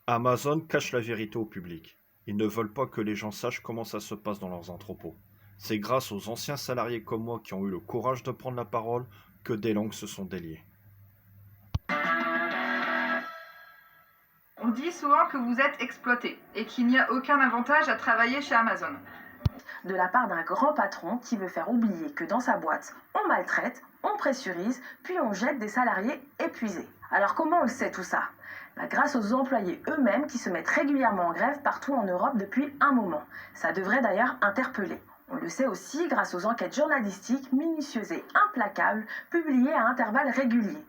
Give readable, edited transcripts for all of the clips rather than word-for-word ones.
Amazon cache la vérité au public. Ils ne veulent pas que les gens sachent comment ça se passe dans leurs entrepôts. C'est grâce aux anciens salariés comme moi qui ont eu le courage de prendre la parole que des langues se sont déliées. On dit souvent que vous êtes exploité et qu'il n'y a aucun avantage à travailler chez Amazon. De la part d'un grand patron qui veut faire oublier que dans sa boîte, on maltraite, on pressurise, puis on jette des salariés épuisés. Alors comment on le sait tout ça? Grâce aux employés eux-mêmes qui se mettent régulièrement en grève partout en Europe depuis un moment. Ça devrait d'ailleurs interpeller. On le sait aussi grâce aux enquêtes journalistiques minutieuses et implacables publiées à intervalles réguliers.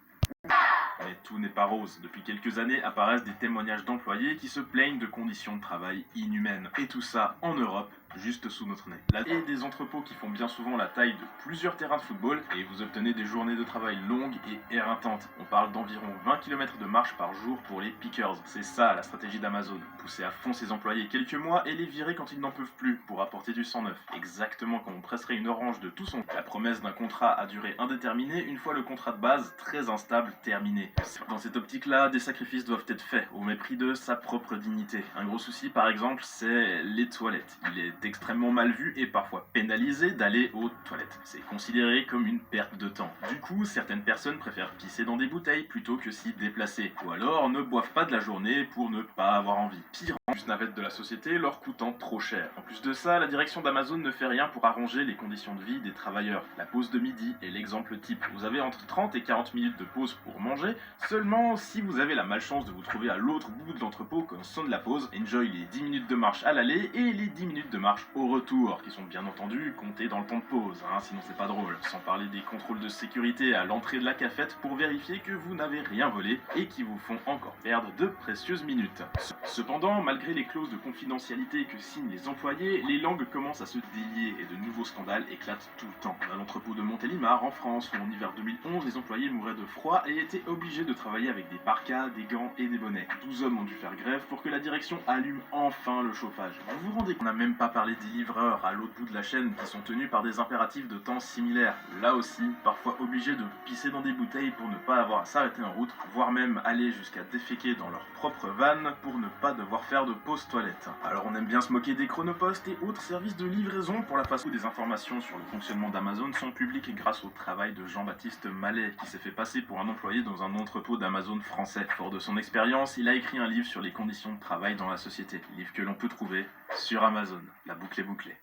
Mais tout n'est pas rose. Depuis quelques années apparaissent des témoignages d'employés qui se plaignent de conditions de travail inhumaines. Et tout ça en Europe, juste sous notre nez. Et des entrepôts qui font bien souvent la taille de plusieurs terrains de football et vous obtenez des journées de travail longues et éreintantes. On parle d'environ 20 km de marche par jour pour les pickers. C'est ça la stratégie d'Amazon. Pousser à fond ses employés quelques mois et les virer quand ils n'en peuvent plus pour apporter du sang neuf. Exactement comme on presserait une orange de tout son. La promesse d'un contrat à durée indéterminée une fois le contrat de base très instable terminé. Dans cette optique-là, des sacrifices doivent être faits au mépris de sa propre dignité. Un gros souci par exemple, c'est les toilettes. Il est extrêmement mal vu et parfois pénalisé d'aller aux toilettes. C'est considéré comme une perte de temps. Du coup, certaines personnes préfèrent pisser dans des bouteilles plutôt que s'y déplacer. Ou alors ne boivent pas de la journée pour ne pas avoir envie. Pire, plus navette de la société leur coûtant trop cher. En plus de ça, la direction d'Amazon ne fait rien pour arranger les conditions de vie des travailleurs. La pause de midi est l'exemple type. Vous avez entre 30 et 40 minutes de pause pour manger, seulement si vous avez la malchance de vous trouver à l'autre bout de l'entrepôt quand sonne la pause, enjoy les 10 minutes de marche à l'aller et les 10 minutes de marche au retour, qui sont bien entendu comptés dans le temps de pause, sinon c'est pas drôle. Sans parler des contrôles de sécurité à l'entrée de la cafette pour vérifier que vous n'avez rien volé et qui vous font encore perdre de précieuses minutes. Cependant, malgré les clauses de confidentialité que signent les employés, les langues commencent à se délier et de nouveaux scandales éclatent tout le temps. À l'entrepôt de Montélimar, en France, où en hiver 2011, les employés mouraient de froid et étaient obligés de travailler avec des parkas, des gants et des bonnets. 12 hommes ont dû faire grève pour que la direction allume enfin le chauffage. Vous vous rendez qu'on n'a même pas parlé des livreurs à l'autre bout de la chaîne qui sont tenus par des impératifs de temps similaires. Là aussi, parfois obligés de pisser dans des bouteilles pour ne pas avoir à s'arrêter en route, voire même aller jusqu'à déféquer dans leur propre vanne pour ne pas devoir faire de pause toilette. Alors on aime bien se moquer des chronopostes et autres services de livraison pour la face où des informations sur le fonctionnement d'Amazon sont publiques grâce au travail de Jean-Baptiste Mallet, qui s'est fait passer pour un employé dans un entrepôt d'Amazon français. Fort de son expérience, il a écrit un livre sur les conditions de travail dans la société. Livre que l'on peut trouver sur Amazon. La boucle est bouclée.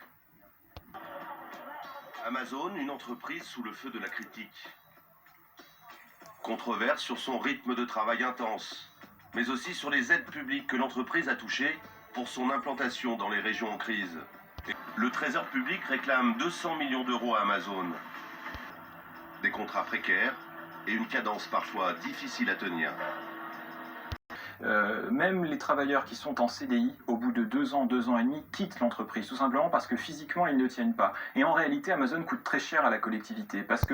Amazon, une entreprise sous le feu de la critique. Controverse sur son rythme de travail intense, mais aussi sur les aides publiques que l'entreprise a touchées pour son implantation dans les régions en crise. Le Trésor public réclame 200 millions d'euros à Amazon. Des contrats précaires et une cadence parfois difficile à tenir. Même les travailleurs qui sont en CDI, au bout de 2 ans, 2 ans et demi, quittent l'entreprise, tout simplement parce que physiquement, ils ne tiennent pas. Et en réalité, Amazon coûte très cher à la collectivité, parce que